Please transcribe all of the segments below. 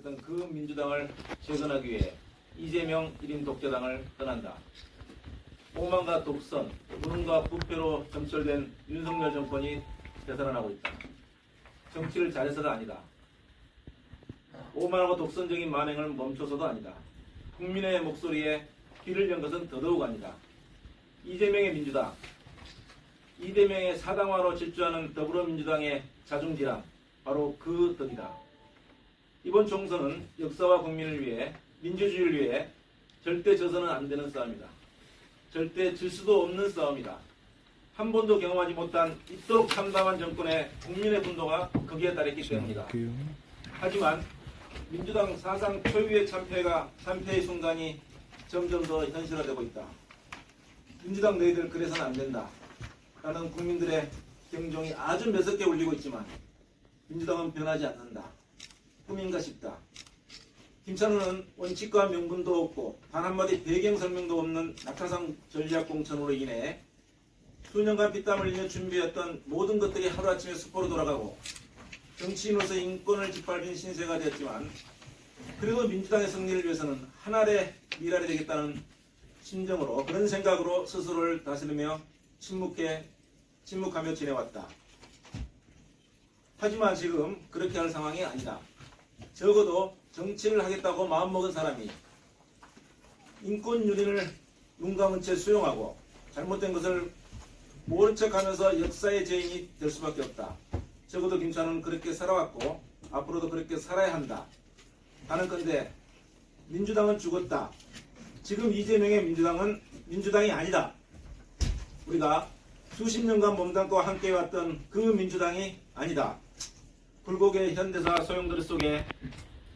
있었던 그 민주당을 재건하기 위해 이재명 1인 독재당을 떠난다. 오만과 독선, 무능과 부패로 점철된 윤석열 정권이 되살아나고 있다. 정치를 잘해서가 아니다. 오만하고 독선적인 만행을 멈춰서도 아니다. 국민의 목소리에 귀를 연 것은 더더욱 아니다. 이재명의 민주당, 이재명의 사당화로 질주하는 더불어민주당의 자중질환, 바로 그 덕이다. 이번 총선은 역사와 국민을 위해, 민주주의를 위해 절대 져서는 안 되는 싸움이다. 절대 질 수도 없는 싸움이다. 한 번도 경험하지 못한 이토록 참담한 정권의 국민의 분노가 거기에 따랐기 때문이다. 하지만 민주당 사상 초유의 참패의 순간이 점점 더 현실화되고 있다. 민주당 너희들 그래서는 안 된다. 라는 국민들의 경종이 아주 매섭게 울리고 있지만 민주당은 변하지 않는다. 꿈인가 싶다. 김찬호는 원칙과 명분도 없고 단 한마디 배경 설명도 없는 낙하산 전략공천으로 인해 수년간 피땀을 흘리며 준비했던 모든 것들이 하루아침에 수포로 돌아가고 정치인으로서 인권을 짓밟은 신세가 되었지만 그래도 민주당의 승리를 위해서는 하나의 미랄이 되겠다는 심정으로, 그런 생각으로 스스로를 다스리며 침묵하며 지내왔다. 하지만 지금 그렇게 할 상황이 아니다. 적어도 정치를 하겠다고 마음먹은 사람이 인권 유린을 눈 감은 채 수용하고 잘못된 것을 모른 척하면서 역사의 죄인이 될 수밖에 없다. 적어도 김찬호는 그렇게 살아왔고 앞으로도 그렇게 살아야 한다. 하는 건데 민주당은 죽었다. 지금 이재명의 민주당은 민주당이 아니다. 우리가 수십 년간 몸담고 함께해왔던 그 민주당이 아니다. 불국의 현대사 소용돌이 속에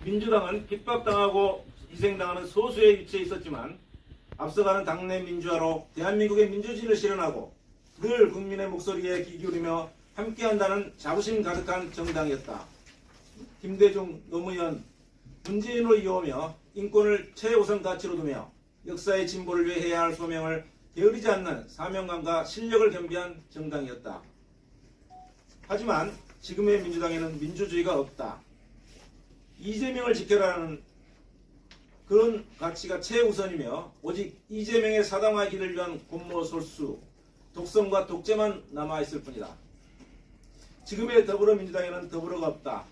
민주당은 핍박당하고 희생당하는 소수의 위치에 있었지만 앞서가는 당내 민주화로 대한민국의 민주주의를 실현하고 늘 국민의 목소리에 귀 기울이며 함께한다는 자부심 가득한 정당이었다. 김대중, 노무현, 문재인으로 이어오며 인권을 최우선 가치로 두며 역사의 진보를 위해 해야 할 소명을 게으르지 않는 사명감과 실력을 겸비한 정당이었다. 하지만 지금의 민주당에는 민주주의가 없다. 이재명을 지켜라는 그런 가치가 최우선이며 오직 이재명의 사당화기를 위한 곤모솔수, 독선과 독재만 남아있을 뿐이다. 지금의 더불어민주당에는 더불어가 없다.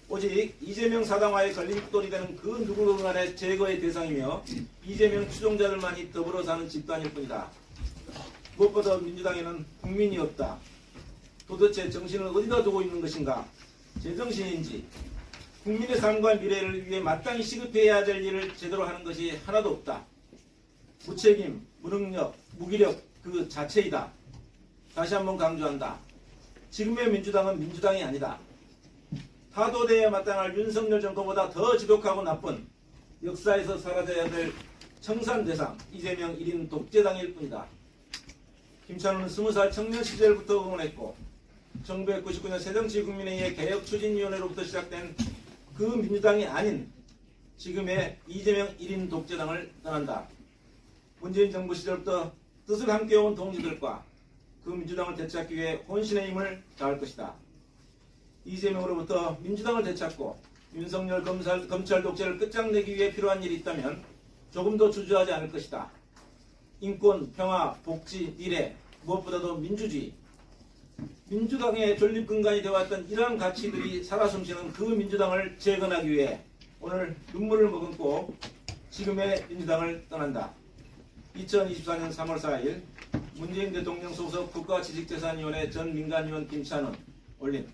오직 이재명 사당화에 걸림돌이 되는 그 누구든 간의 제거의 대상이며 이재명 추종자들만이 더불어 사는 집단일 뿐이다. 무엇보다 민주당에는 국민이 없다. 도대체 정신을 어디다 두고 있는 것인가? 제정신인지 국민의 삶과 미래를 위해 마땅히 시급해야 될 일을 제대로 하는 것이 하나도 없다. 무책임, 무능력, 무기력 그 자체이다. 다시 한번 강조한다. 지금의 민주당은 민주당이 아니다. 타도대에 마땅할 윤석열 정권보다 더 지독하고 나쁜 역사에서 사라져야 될 청산대상 이재명 1인 독재당일 뿐이다. 김찬호는 20살 청년 시절부터 응원했고 1999년 새정치국민회의의 개혁추진위원회로부터 시작된 그 민주당이 아닌 지금의 이재명 1인 독재당을 떠난다. 문재인 정부 시절부터 뜻을 함께해온 동지들과 그 민주당을 되찾기 위해 혼신의 힘을 다할 것이다. 이재명으로부터 민주당을 되찾고 윤석열 검찰 독재를 끝장내기 위해 필요한 일이 있다면 조금도 주저하지 않을 것이다. 인권, 평화, 복지, 미래, 무엇보다도 민주주의. 민주당의 존립근간이 되어왔던 이러한 가치들이 살아 숨쉬는 그 민주당을 재건하기 위해 오늘 눈물을 머금고 지금의 민주당을 떠난다. 2024년 3월 4일 문재인 대통령 소속 국가지식재산위원회 전 민간위원 김찬원 올림